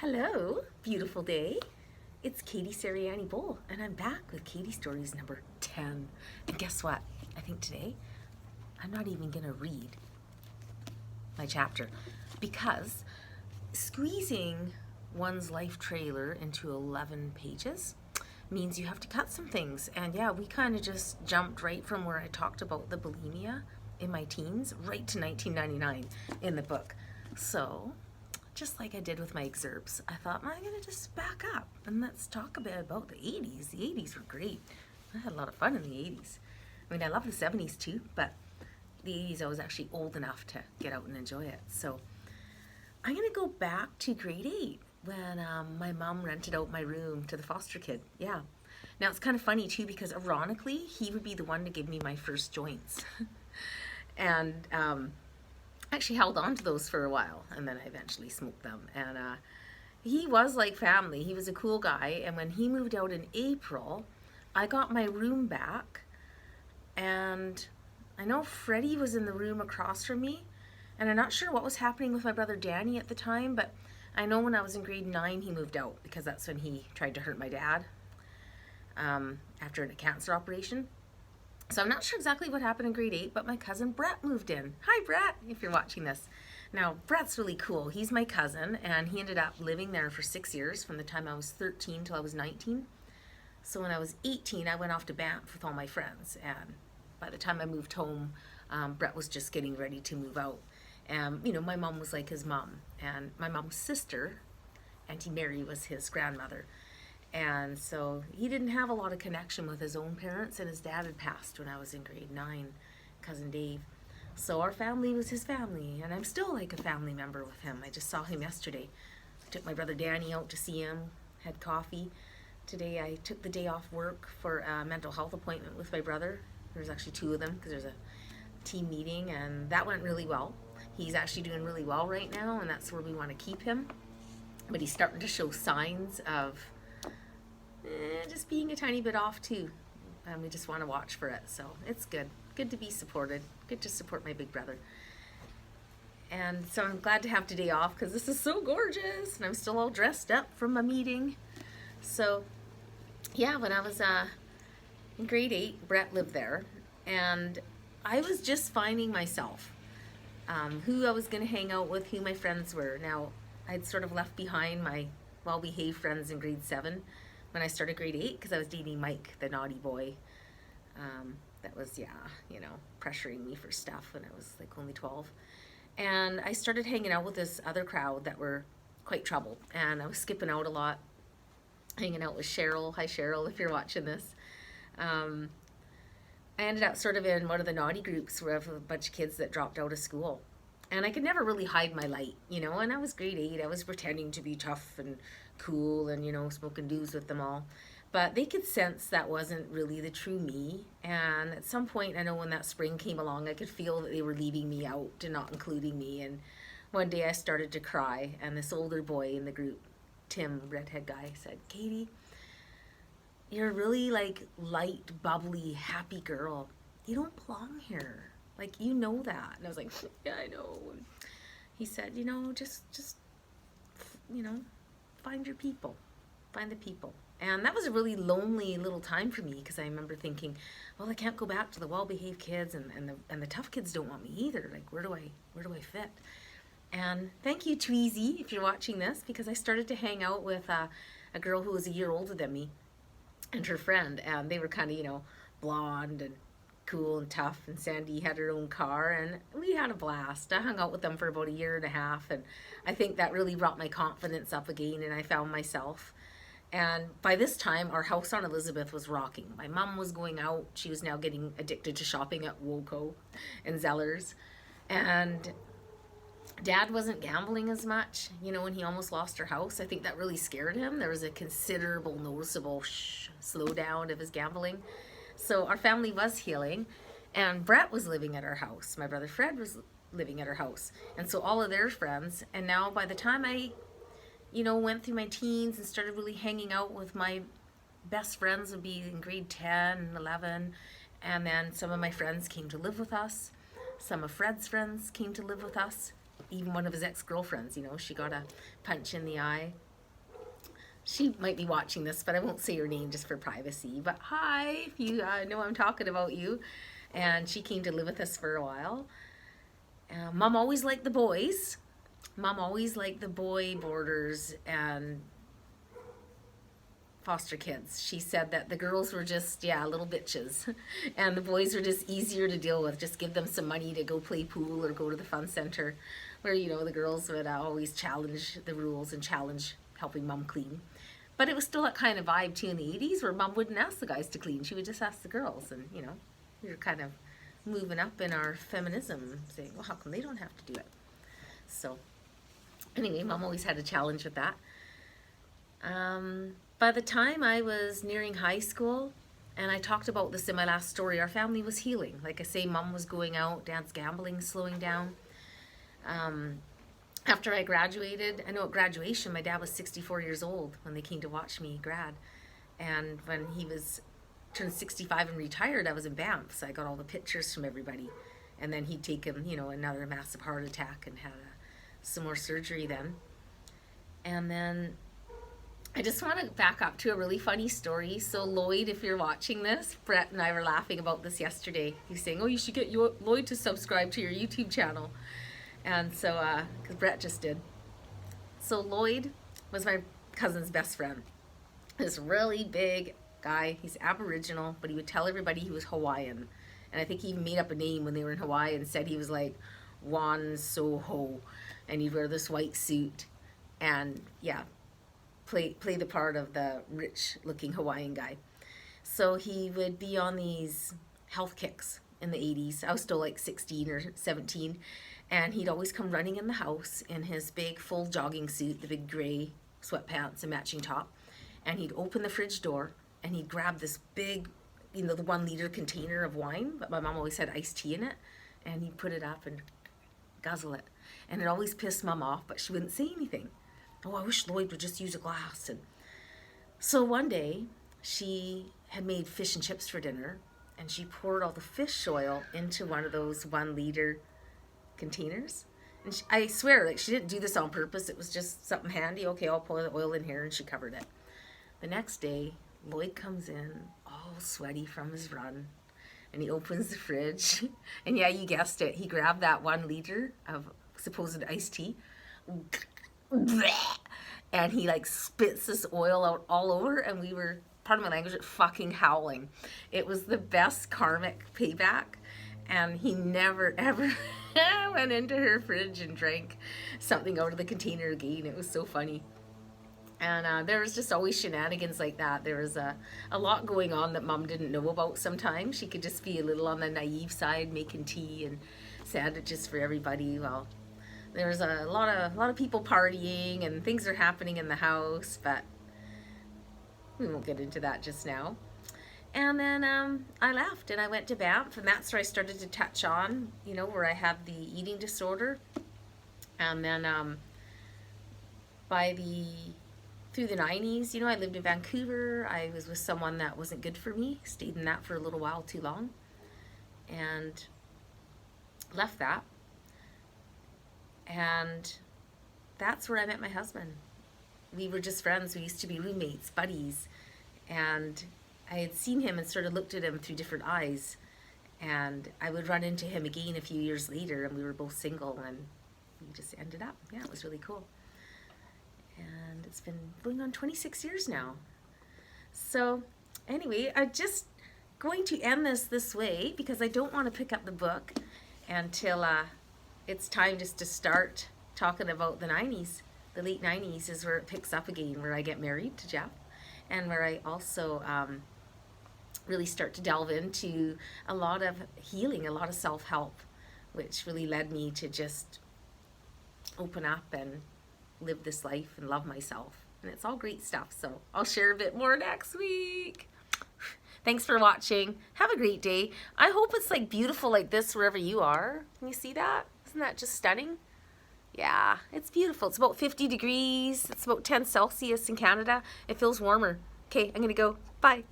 Hello, beautiful day. It's Katie Seriani Bowl, and I'm back with Katie Stories number 10. And guess what? I think today I'm not even going to read my chapter because squeezing one's life trailer into 11 pages means you have to cut some things. And yeah, we kind of just jumped right from where I talked about the bulimia in my teens right to 1999 in the book. So just like I did with my excerpts, I thought, I'm going to just back up and let's talk a bit about the 80s. The 80s were great. I had a lot of fun in the 80s. I mean, I love the 70s too, but the 80s I was actually old enough to get out and enjoy it. So I'm going to go back to grade 8 when my mom rented out my room to the foster kid. Yeah. Now it's kind of funny too because ironically, he would be the one to give me my first joints. And actually held on to those for a while, and then I eventually smoked them. And he was like family. He was a cool guy, and when he moved out in April, I got my room back, and I know Freddie was in the room across from me, and I'm not sure what was happening with my brother Danny at the time, but I know when I was in grade 9 he moved out because that's when he tried to hurt my dad after a cancer operation. So I'm not sure exactly what happened in grade 8, but my cousin Brett moved in. Hi, Brett, if you're watching this. Now, Brett's really cool. He's my cousin, and he ended up living there for 6 years, from the time I was 13 till I was 19. So when I was 18, I went off to Banff with all my friends, and by the time I moved home, Brett was just getting ready to move out. And, you know, my mom was like his mom, and my mom's sister, Auntie Mary, was his grandmother. And so he didn't have a lot of connection with his own parents, and his dad had passed when I was in grade 9, cousin Dave. So our family was his family, and I'm still like a family member with him. I just saw him yesterday. I took my brother Danny out to see him, had coffee. Today I took the day off work for a mental health appointment with my brother. There's actually 2 of them because there's a team meeting, and that went really well. He's actually doing really well right now, and that's where we want to keep him. But he's starting to show signs of just being a tiny bit off too, and we just want to watch for it. So it's good to be supported, good to support my big brother. And so I'm glad to have today off because this is so gorgeous, and I'm still all dressed up from my meeting. So yeah, when I was in grade 8, Brett lived there, and I was just finding myself, who I was going to hang out with, who my friends were. Now I'd sort of left behind my well-behaved friends in grade 7 when I started grade 8 because I was dating Mike, the naughty boy. That was, pressuring me for stuff when I was like only 12. And I started hanging out with this other crowd that were quite troubled. And I was skipping out a lot, hanging out with Cheryl. Hi, Cheryl, if you're watching this. I ended up sort of in one of the naughty groups where I have a bunch of kids that dropped out of school. And I could never really hide my light, and I was grade 8. I was pretending to be tough and cool and, smoking doos with them all. But they could sense that wasn't really the true me. And at some point, I know when that spring came along, I could feel that they were leaving me out and not including me. And one day I started to cry, and this older boy in the group, Tim, redhead guy, said, "Katie, you're a really like light, bubbly, happy girl. You don't belong here. Like, you know that." And I was like, "Yeah, I know." And he said, just find your people. Find the people. And that was a really lonely little time for me because I remember thinking, well, I can't go back to the well-behaved kids, and the tough kids don't want me either. Like, where do I fit? And thank you, Tweezy, if you're watching this, because I started to hang out with a girl who was a year older than me and her friend, and they were kind of, blonde and cool and tough, and Sandy had her own car, and we had a blast. I hung out with them for about a year and a half, and I think that really brought my confidence up again, and I found myself. And by this time, our house on Elizabeth was rocking. My mom was going out. She was now getting addicted to shopping at Woco and Zellers, and Dad wasn't gambling as much, when he almost lost our house. I think that really scared him. There was a considerable, noticeable slowdown of his gambling. So our family was healing, and Brett was living at our house. My brother Fred was living at our house, and so all of their friends. And now by the time I, went through my teens and started really hanging out with my best friends, would be in grade 10 and 11, and then some of my friends came to live with us. Some of Fred's friends came to live with us. Even one of his ex-girlfriends, she got a punch in the eye. She might be watching this, but I won't say her name just for privacy. But hi, if you know I'm talking about you. And she came to live with us for a while. Mom always liked the boys. Mom always liked the boy boarders and foster kids. She said that the girls were just, little bitches. And the boys were just easier to deal with. Just give them some money to go play pool or go to the fun center. Where, the girls would always challenge the rules and challenge helping Mom clean. But it was still that kind of vibe too in the 80s where Mom wouldn't ask the guys to clean. She would just ask the girls. And, we were kind of moving up in our feminism, saying, well, how come they don't have to do it? So, anyway, Mom always had a challenge with that. By the time I was nearing high school, and I talked about this in my last story, our family was healing. Like I say, Mom was going out, Dad's gambling slowing down. After I graduated, I know at graduation, my dad was 64 years old when they came to watch me grad. And when he turned 65 and retired, I was in Banff, so I got all the pictures from everybody. And then he'd taken, another massive heart attack and had some more surgery then. And then I just want to back up to a really funny story. So Lloyd, if you're watching this, Brett and I were laughing about this yesterday. He's saying, oh, you should get Lloyd to subscribe to your YouTube channel. And so, because Brett just did. So Lloyd was my cousin's best friend. This really big guy. He's Aboriginal, but he would tell everybody he was Hawaiian. And I think he even made up a name when they were in Hawaii and said he was like Wan Soho. And he'd wear this white suit and, play the part of the rich-looking Hawaiian guy. So he would be on these health kicks in the 80s. I was still like 16 or 17. And he'd always come running in the house in his big full jogging suit, the big gray sweatpants and matching top. And he'd open the fridge door and he'd grab this big, the 1 liter container of wine, but my mom always had iced tea in it. And he'd put it up and guzzle it. And it always pissed Mom off, but she wouldn't say anything. Oh, I wish Lloyd would just use a glass. And so one day she had made fish and chips for dinner and she poured all the fish oil into one of those 1 liter containers. And I swear, like, she didn't do this on purpose. It was just something handy. Okay, I'll pour the oil in here, and she covered it. The next day, Lloyd comes in all sweaty from his run, and he opens the fridge. And yeah, you guessed it. He grabbed that 1 liter of supposed iced tea, and he like spits this oil out all over, and we were, pardon my language, fucking howling. It was the best karmic payback. And he never, ever went into her fridge and drank something out of the container again. It was so funny. And there was just always shenanigans like that. There was a lot going on that Mom didn't know about sometimes. She could just be a little on the naive side, making tea and sandwiches for everybody. Well, there was a lot of people partying and things are happening in the house, but we won't get into that just now. And then I left and I went to Banff, and that's where I started to touch on, where I had the eating disorder. And then through the 90s, I lived in Vancouver. I was with someone that wasn't good for me, stayed in that for a little while too long, and left that. And that's where I met my husband. We were just friends. We used to be roommates, buddies, and I had seen him and sort of looked at him through different eyes, and I would run into him again a few years later, and we were both single, and we just ended up. Yeah, it was really cool. And it's been going on 26 years now. So anyway, I'm just going to end this way because I don't want to pick up the book until it's time just to start talking about the 90s. The late 90s is where it picks up again, where I get married to Jeff, and where I also really start to delve into a lot of healing, a lot of self-help, which really led me to just open up and live this life and love myself. And it's all great stuff, so I'll share a bit more next week. Thanks for watching. Have a great day. I hope it's like beautiful like this wherever you are. Can you see that? Isn't that just stunning? Yeah, it's beautiful. It's about 50 degrees. It's about 10 Celsius in Canada. It feels warmer. Okay, I'm gonna go. Bye.